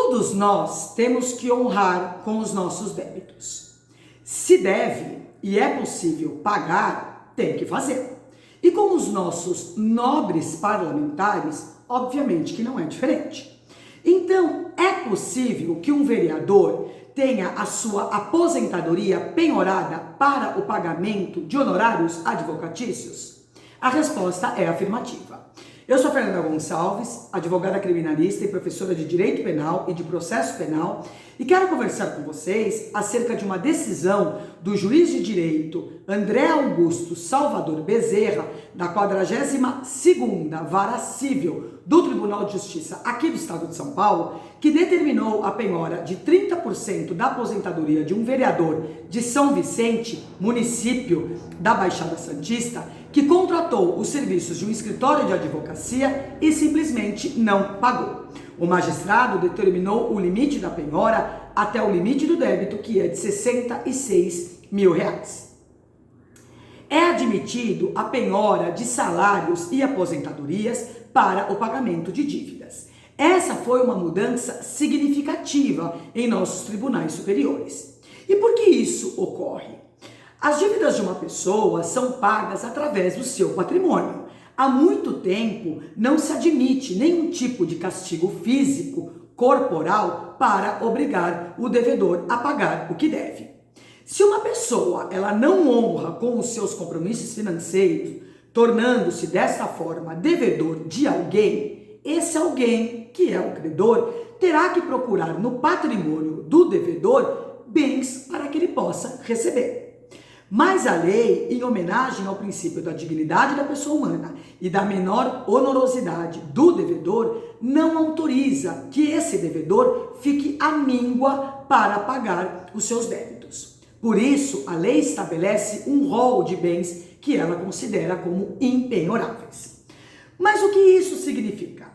Todos nós temos que honrar com os nossos débitos. Se deve e é possível pagar, tem que fazer. E com os nossos nobres parlamentares, obviamente que não é diferente. Então, é possível que um vereador tenha a sua aposentadoria penhorada para o pagamento de honorários advocatícios? A resposta é afirmativa. Eu sou Fernanda Gonçalves, advogada criminalista e professora de Direito Penal e de Processo Penal, e quero conversar com vocês acerca de uma decisão do juiz de direito André Augusto Salvador Bezerra, da 42ª Vara Civil do Tribunal de Justiça aqui do Estado de São Paulo, que determinou a penhora de 30% da aposentadoria de um vereador de São Vicente, município da Baixada Santista, que contratou os serviços de um escritório de advocacia e simplesmente não pagou. O magistrado determinou o limite da penhora até o limite do débito, que é de R$66 mil. É admitido a penhora de salários e aposentadorias para o pagamento de dívidas. Essa foi uma mudança significativa em nossos tribunais superiores. E por que isso ocorre? As dívidas de uma pessoa são pagas através do seu patrimônio. Há muito tempo não se admite nenhum tipo de castigo físico, corporal, para obrigar o devedor a pagar o que deve. Se uma pessoa ela não honra com os seus compromissos financeiros, tornando-se dessa forma devedor de alguém, esse alguém, que é o credor, terá que procurar no patrimônio do devedor bens para que ele possa receber. Mas a lei, em homenagem ao princípio da dignidade da pessoa humana e da menor onerosidade do devedor, não autoriza que esse devedor fique à míngua para pagar os seus débitos. Por isso, a lei estabelece um rol de bens que ela considera como impenhoráveis. Mas o que isso significa?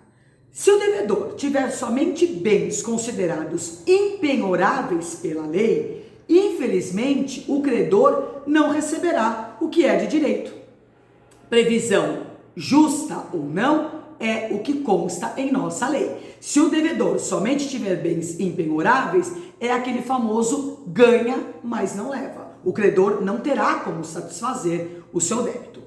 Se o devedor tiver somente bens considerados impenhoráveis pela lei, infelizmente, o credor não receberá o que é de direito. Previsão justa ou não é o que consta em nossa lei. Se o devedor somente tiver bens impenhoráveis, é aquele famoso ganha, mas não leva. O credor não terá como satisfazer o seu débito.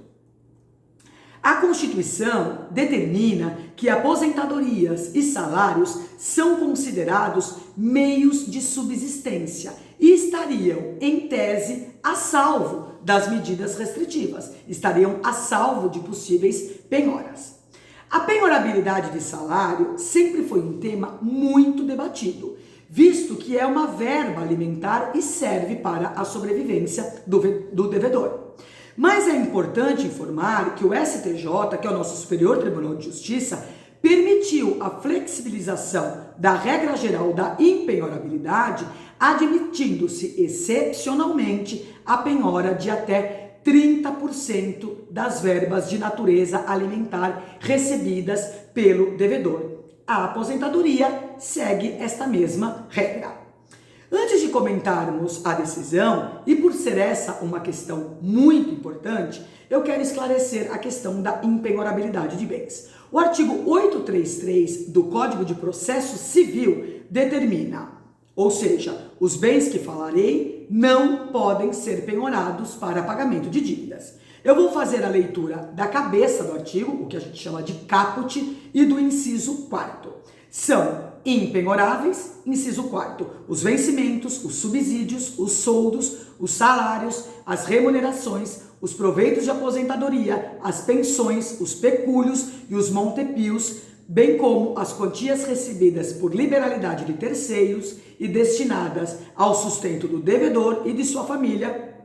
A Constituição determina que aposentadorias e salários são considerados meios de subsistência e estariam, em tese, a salvo das medidas restritivas, estariam a salvo de possíveis penhoras. A penhorabilidade de salário sempre foi um tema muito debatido, visto que é uma verba alimentar e serve para a sobrevivência do devedor. Mas é importante informar que o STJ, que é o nosso Superior Tribunal de Justiça, permitiu a flexibilização da regra geral da impenhorabilidade, admitindo-se excepcionalmente a penhora de até 30% das verbas de natureza alimentar recebidas pelo devedor. A aposentadoria segue esta mesma regra. Antes de comentarmos a decisão, e por ser essa uma questão muito importante, eu quero esclarecer a questão da impenhorabilidade de bens. O artigo 833 do Código de Processo Civil determina, ou seja, os bens que falarei não podem ser penhorados para pagamento de dívidas. Eu vou fazer a leitura da cabeça do artigo, o que a gente chama de caput, e do inciso 4º. São impenhoráveis, inciso 4º, os vencimentos, os subsídios, os soldos, os salários, as remunerações, os proveitos de aposentadoria, as pensões, os pecúlios e os montepios, bem como as quantias recebidas por liberalidade de terceiros e destinadas ao sustento do devedor e de sua família,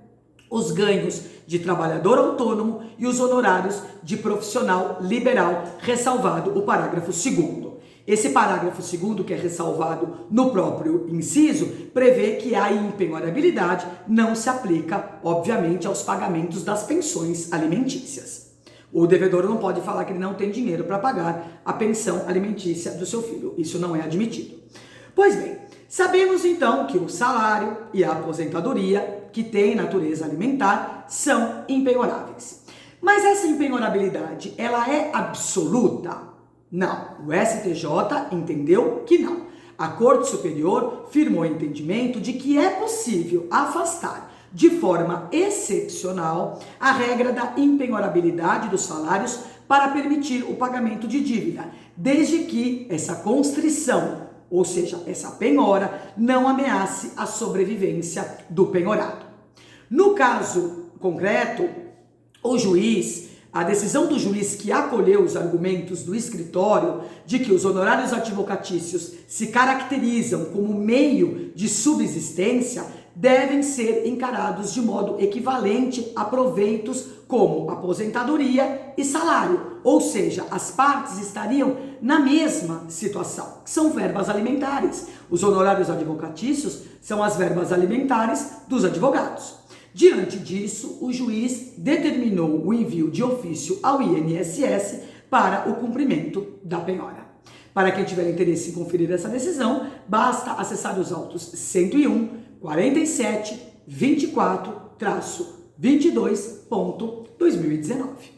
os ganhos de trabalhador autônomo e os honorários de profissional liberal, ressalvado o parágrafo 2º. Esse parágrafo 2º, que é ressalvado no próprio inciso, prevê que a impenhorabilidade não se aplica, obviamente, aos pagamentos das pensões alimentícias. O devedor não pode falar que ele não tem dinheiro para pagar a pensão alimentícia do seu filho. Isso não é admitido. Pois bem, sabemos então que o salário e a aposentadoria, que têm natureza alimentar, são impenhoráveis. Mas essa impenhorabilidade, ela é absoluta? Não, o STJ entendeu que não. A Corte Superior firmou o entendimento de que é possível afastar de forma excepcional a regra da impenhorabilidade dos salários para permitir o pagamento de dívida, desde que essa constrição, ou seja, essa penhora, não ameace a sobrevivência do penhorado. No caso concreto, a decisão do juiz que acolheu os argumentos do escritório de que os honorários advocatícios se caracterizam como meio de subsistência devem ser encarados de modo equivalente a proveitos como aposentadoria e salário, ou seja, as partes estariam na mesma situação, que são verbas alimentares. Os honorários advocatícios são as verbas alimentares dos advogados. Diante disso, o juiz determinou o envio de ofício ao INSS para o cumprimento da penhora. Para quem tiver interesse em conferir essa decisão, basta acessar os autos 101, 47, 24-22.2019.